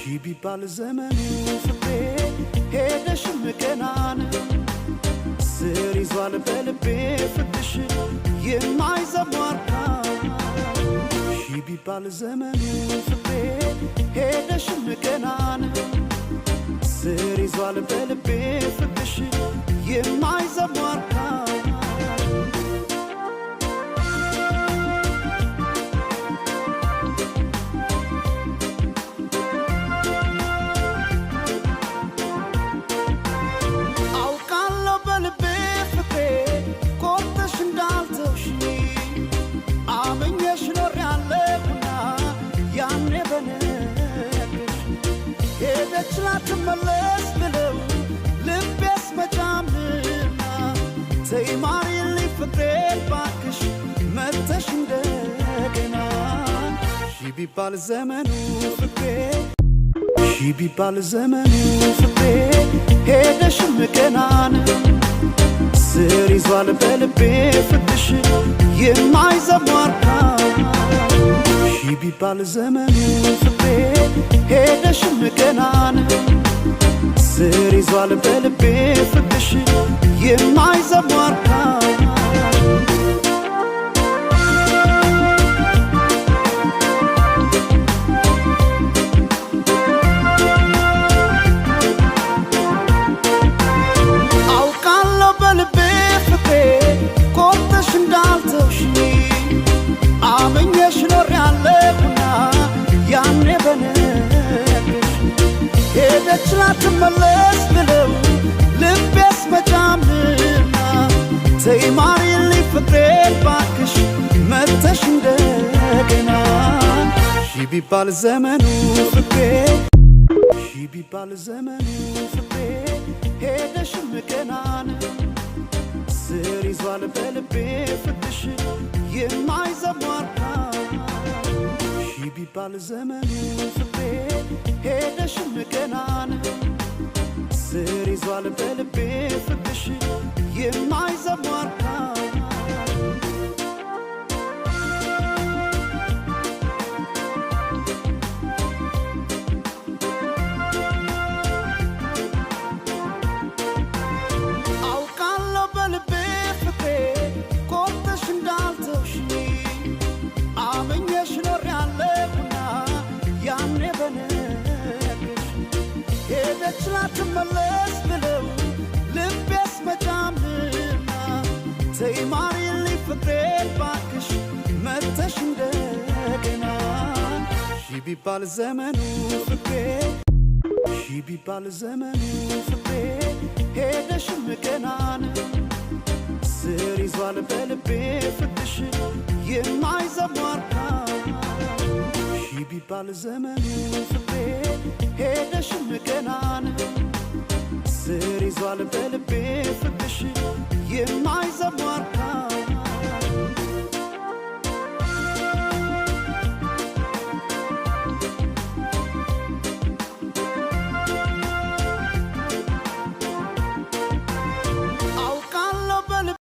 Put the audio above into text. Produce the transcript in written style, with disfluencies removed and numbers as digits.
ቢባል ዘመኑ ፍቅሬ ሄደሽም ገናን ስር ይዟል በልቤ ፍቅርሽ የማይዘሟርካ ቢባል ዘመኑ ፍቅሬ ሄደሽም ገናን ስር ይዟል በልቤ ፍቅርሽ የማይዘሟርካ ትመለስ ብለው ልቤስ መጫምና ተይማሪ ፍቅሬ ባክሽ መተሽ እንደገና ቢባል ዘመኑ ፍቅሬ ቢባል ዘመኑ ፍቅሬ ሄደሽም ገናን ስር ይዟል በልቤ ፍቅርሽ የማይዘሟርካ ቢባል ዘመኑ ፍቅሬ ሄደሽም ገናን ስር ይዟል በልቤ ፍቅርሽ የማይዘሟርካ አውቃለሁ በልቤ ፍቅሬ ቆርጠሽ እንዳልተውሽኝ አመኘሽ ኖሬያለሁና ያኔ በነገርሽ ሄደች ላትመለስ ብለው ልቤስ መጫምና ተይማሪልኝ ፍቅሬ ባክሽ መተሽ እንደገና ቢባል ዘመኑ ፍቅሬ ቢባል ዘመኑ ፍቅሬ ሄደሽም ገናን ስር ይዟል በልቤ ፍቅርሽ የማይዘሟርካ ቢባል ዘመኑ ፍቅሬ ሄደሽም ገናን ስር ይዟል በልቤ ፍቅርሽ የማይዘሟርካ ትመለስ ብለው ልቤስ መጫምና ተይማሪልኝ ፍቅሬ ባክሽ መተሽ እንደገና ቢባል ዘመኑ ፍቅሬ ቢባል ዘመኑ ፍቅሬ ሄደሽም ገናን ስር ይዟል በልቤ ፍቅርሽ የማይዘሟርካ ቢባል ዘመኑ ፍቅሬ ሄደሽም ገናን ስር ይዟል በልቤ